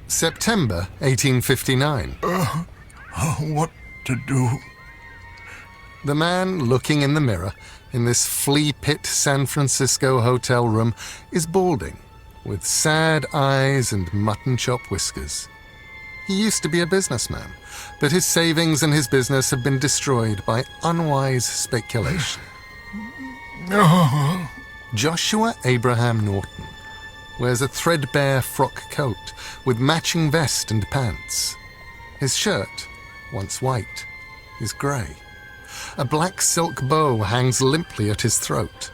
September 1859. What to do? The man looking in the mirror in this flea pit San Francisco hotel room is balding, with sad eyes and mutton chop whiskers. He used to be a businessman, but his savings and his business have been destroyed by unwise speculation. Joshua Abraham Norton wears a threadbare frock coat with matching vest and pants. His shirt, once white, is grey. A black silk bow hangs limply at his throat.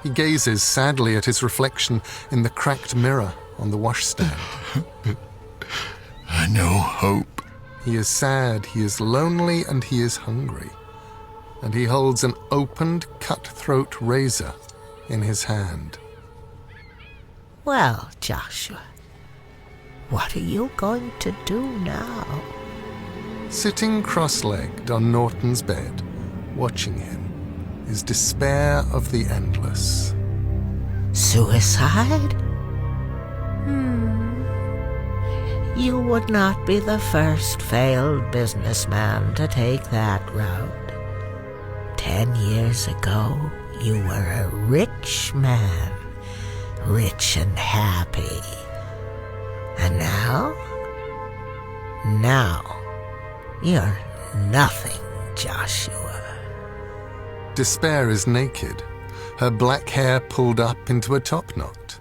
He gazes sadly at his reflection in the cracked mirror on the washstand. No hope. He is sad, he is lonely, and he is hungry. And he holds an opened, cutthroat razor in his hand. Well, Joshua, what are you going to do now? Sitting cross-legged on Norton's bed, watching him, is Despair of the Endless. Suicide? You would not be the first failed businessman to take that route. 10 years ago, you were a rich man, rich and happy. And now? Now, you're nothing, Joshua. Despair is naked, her black hair pulled up into a topknot.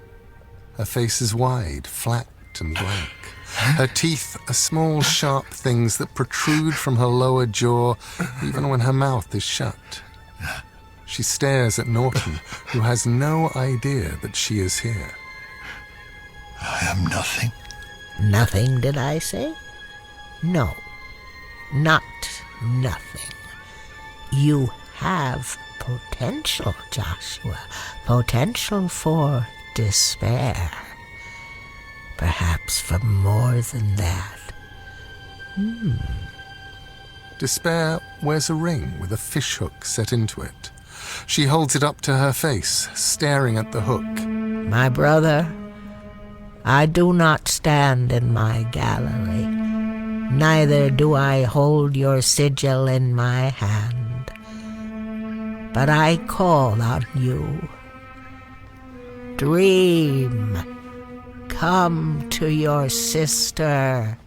Her face is wide, flat and blank. Her teeth are small, sharp things that protrude from her lower jaw even when her mouth is shut. She stares at Norton, who has no idea that she is here. I am nothing. Nothing, did I say? No, not nothing. You have potential, Joshua. Potential for despair. Perhaps for more than that. Despair wears a ring with a fishhook set into it. She holds it up to her face, staring at the hook. My brother, I do not stand in my gallery. Neither do I hold your sigil in my hand. But I call on you. Dream. Come to your sister.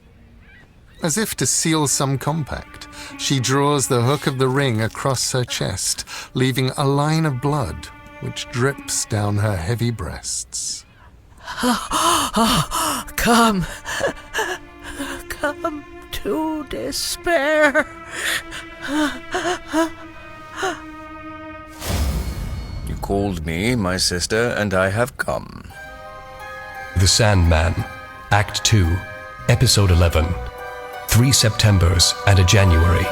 As if to seal some compact, she draws the hook of the ring across her chest, leaving a line of blood which drips down her heavy breasts. Come. Come to despair. You called me, my sister, and I have come. The Sandman, Act 2, Episode 11, 3 Septembers and a January.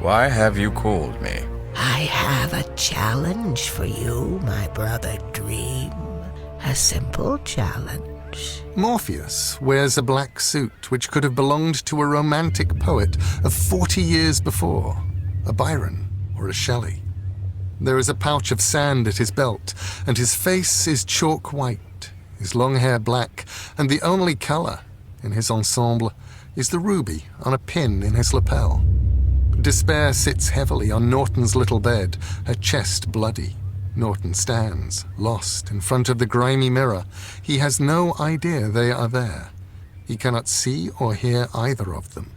Why have you called me? I have a challenge for you, my brother Dream. A simple challenge. Morpheus wears a black suit which could have belonged to a romantic poet of 40 years before, a Byron or a Shelley. There is a pouch of sand at his belt, and his face is chalk white, his long hair black, and the only color in his ensemble is the ruby on a pin in his lapel. Despair sits heavily on Norton's little bed, her chest bloody. Norton stands, lost, in front of the grimy mirror. He has no idea they are there. He cannot see or hear either of them.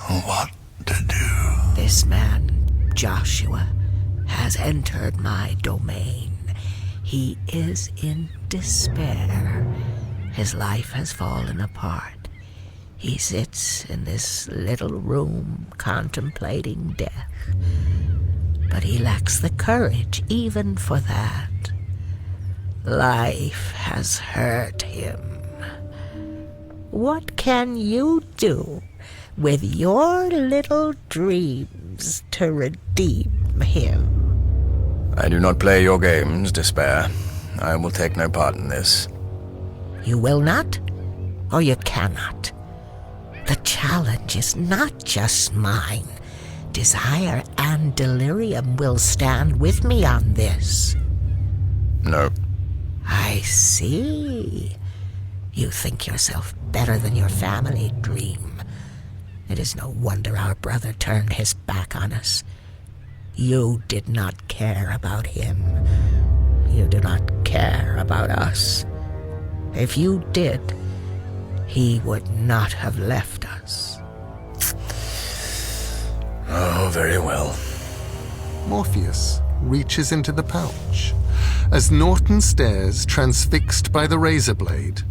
What to do? This man, Joshua, has entered my domain. He is in despair. His life has fallen apart. He sits in this little room contemplating death. But he lacks the courage even for that. Life has hurt him. what can you do with your little dreams to redeem him? I do not play your games, Despair. I will take no part in this. You will not, or you cannot. The challenge is not just mine. Desire and Delirium will stand with me on this. No. I see. You think yourself better than your family, Dream. It is no wonder our brother turned his back on us. You did not care about him. You do not care about us. If you did, he would not have left us. Oh, very well. Morpheus reaches into the pouch. As Norton stares, transfixed by the razor blade,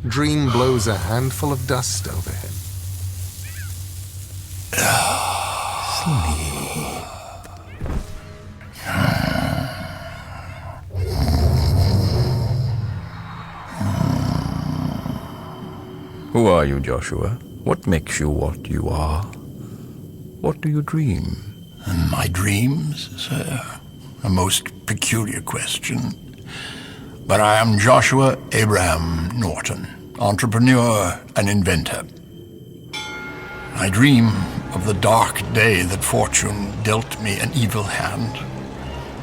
Dream blows a handful of dust over him. Who are you, Joshua? What makes you what you are? What do you dream? My dreams, sir? A most peculiar question. But I am Joshua Abraham Norton, entrepreneur and inventor. I dream of the dark day that fortune dealt me an evil hand.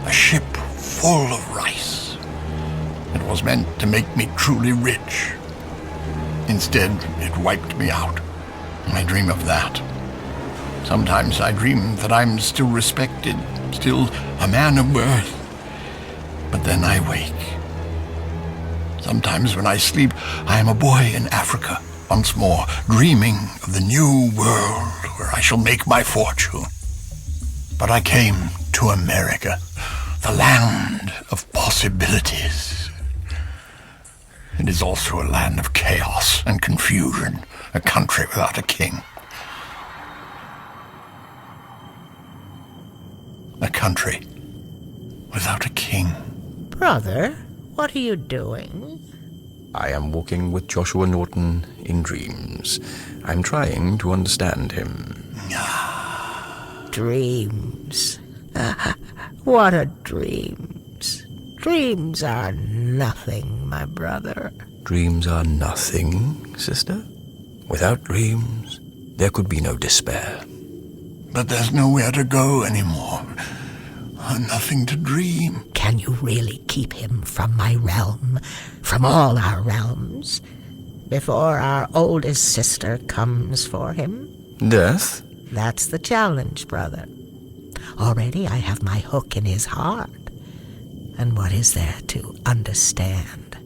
A ship full of rice. It was meant to make me truly rich. Instead, it wiped me out. I dream of that. Sometimes I dream that I'm still respected, still a man of worth. But then I wake. Sometimes when I sleep, I am a boy in Africa, once more, dreaming of the new world where I shall make my fortune. But I came to America, the land of possibilities. It is also a land of chaos and confusion, a country without a king. A country without a king. Brother, what are you doing? I am walking with Joshua Norton in dreams. I'm trying to understand him. Dreams. What are dreams? Dreams are nothing, my brother. Dreams are nothing, sister? Without dreams, there could be no despair. But there's nowhere to go anymore. Nothing to dream. Can you really keep him from my realm, from all our realms, before our oldest sister comes for him? Death? That's the challenge, brother. Already I have my hook in his heart. And what is there to understand?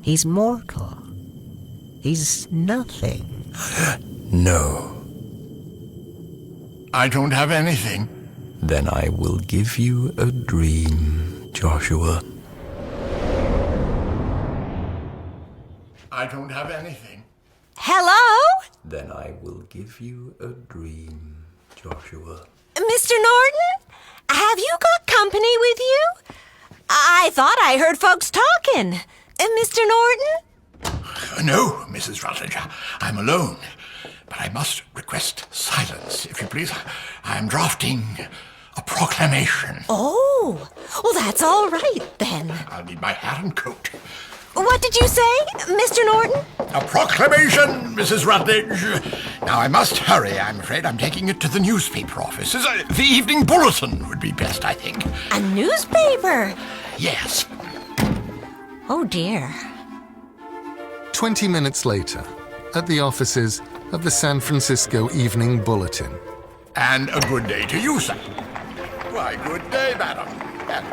He's mortal. He's nothing. No. I don't have anything. Then I will give you a dream, Joshua. I don't have anything. Hello? Then I will give you a dream, Joshua. Mr. Norton? Have you got company with you? I thought I heard folks talking. Mr. Norton? No, Mrs. Rutledge, I'm alone. But I must request silence, if you please. I am drafting a proclamation. Oh, well, that's all right, then. I'll need my hat and coat. What did you say, Mr. Norton? A proclamation, Mrs. Rutledge. Now, I must hurry. I'm afraid I'm taking it to the newspaper offices. The Evening Bulletin would be best, I think. A newspaper? Yes. Oh, dear. 20 minutes later, at the offices of the San Francisco Evening Bulletin. And a good day to you, sir. Why, good day, madam. And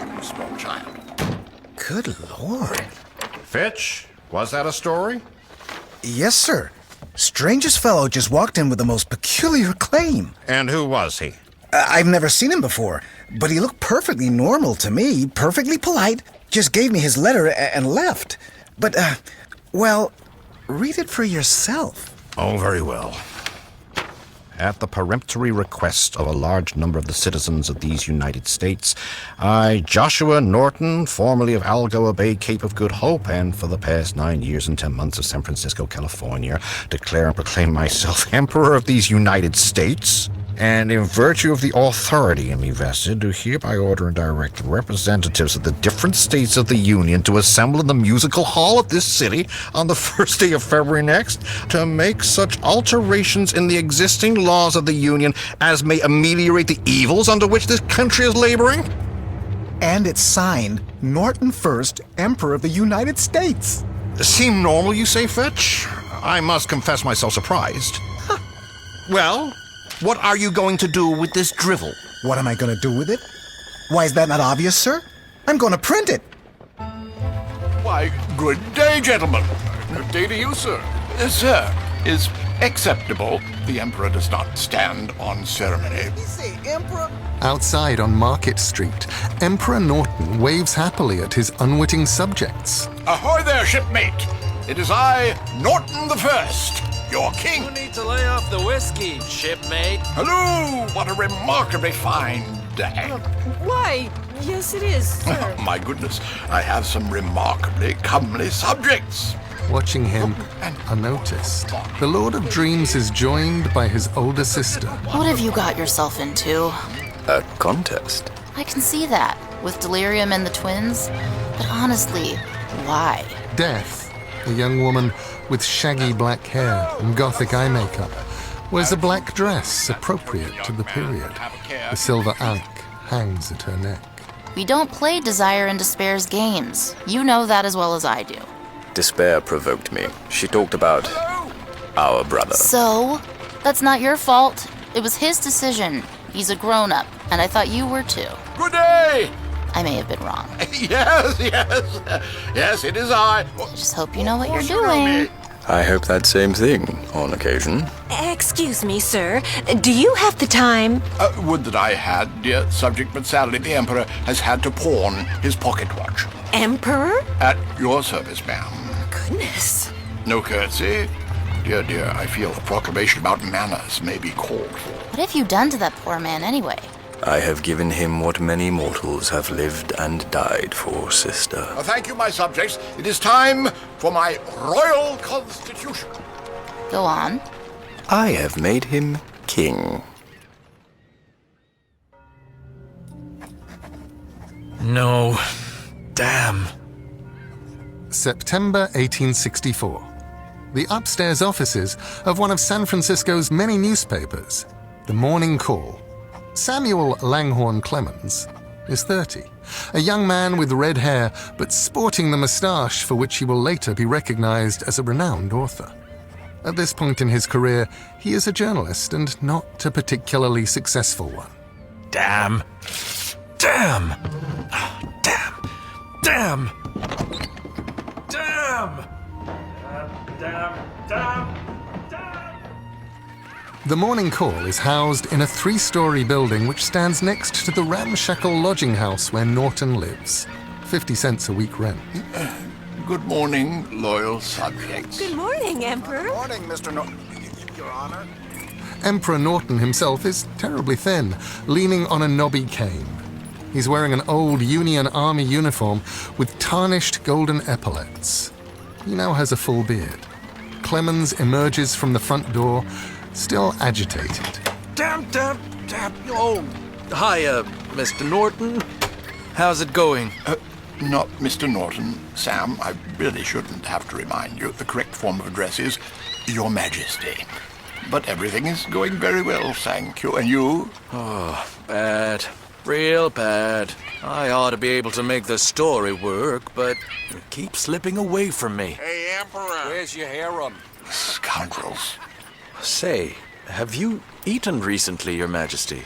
to you, small child. Good Lord. Fitch, was that a story? Yes, sir. Strangest fellow just walked in with the most peculiar claim. And who was he? I've never seen him before, but he looked perfectly normal to me, perfectly polite, just gave me his letter and left. But, well, read it for yourself. Oh, very well. At the peremptory request of a large number of the citizens of these United States, I, Joshua Norton, formerly of Algoa Bay, Cape of Good Hope, and for the past 9 years and 10 months of San Francisco, California, declare and proclaim myself Emperor of these United States, and in virtue of the authority in me vested, do hereby order and direct the representatives of the different states of the Union to assemble in the musical hall of this city on the first day of February next, to make such alterations in the existing laws of the Union as may ameliorate the evils under which this country is laboring. And it's signed Norton First, Emperor of the United States. Seem normal, you say, Fitch? I must confess myself surprised. Well, what are you going to do with this drivel? What am I going to do with it? Why, is that not obvious, sir? I'm going to print it. Why, good day, gentlemen. Good day to you, sir. Sir, is acceptable. The Emperor does not stand on ceremony. You say Emperor? Outside on Market Street, Emperor Norton waves happily at his unwitting subjects. Ahoy there, shipmate. It is I, Norton the First, your king. You need to lay off the whiskey, shipmate. Hello, what a remarkably fine day. Why, yes it is, sir. Oh, my goodness, I have some remarkably comely subjects. Watching him unnoticed, the Lord of Dreams is joined by his older sister. What have you got yourself into? A contest? I can see that, with Delirium and the twins. But honestly, why? Death, a young woman with shaggy black hair and gothic eye makeup, wears a black dress appropriate to the period. The silver ankh hangs at her neck. We don't play Desire and Despair's games. You know that as well as I do. Despair provoked me. She talked about our brother. So? That's not your fault. It was his decision. He's a grown-up, and I thought you were too. Good day. I may have been wrong. Yes, it is I. Just hope you know what you're doing. I hope that same thing on occasion. Excuse me, sir. Do you have the time? Would that I had, dear subject, but sadly the Emperor has had to pawn his pocket watch. Emperor? At your service, ma'am. Goodness. No curtsy? Dear, I feel a proclamation about manners may be called for. What have you done to that poor man anyway? I have given him what many mortals have lived and died for, sister. Thank you, my subjects. It is time for my royal constitution. Go on. I have made him king. No. Damn. September 1864. The upstairs offices of one of San Francisco's many newspapers, the Morning Call. Samuel Langhorne Clemens is 30, a young man with red hair but sporting the moustache for which he will later be recognized as a renowned author. At this point in his career, he is a journalist and not a particularly successful one. Damn. Damn. Damn. Damn. Damn. Damn. The Morning Call is housed in a 3-story building which stands next to the ramshackle lodging house where Norton lives. 50 cents a week rent. Good morning, loyal subjects. Good morning, Emperor. Good morning, Mr. Norton. Your Honor. Emperor Norton himself is terribly thin, leaning on a knobby cane. He's wearing an old Union Army uniform with tarnished golden epaulets. He now has a full beard. Clemens emerges from the front door, still agitated. Damn. Oh, hiya, Mr. Norton. How's it going? Not Mr. Norton, Sam. I really shouldn't have to remind you. The correct form of address is Your Majesty. But everything is going very well, thank you. And you? Oh, bad. Real bad. I ought to be able to make the story work, but it keeps slipping away from me. Hey, Emperor. Where's your harem? Scoundrels. Say, have you eaten recently, Your Majesty?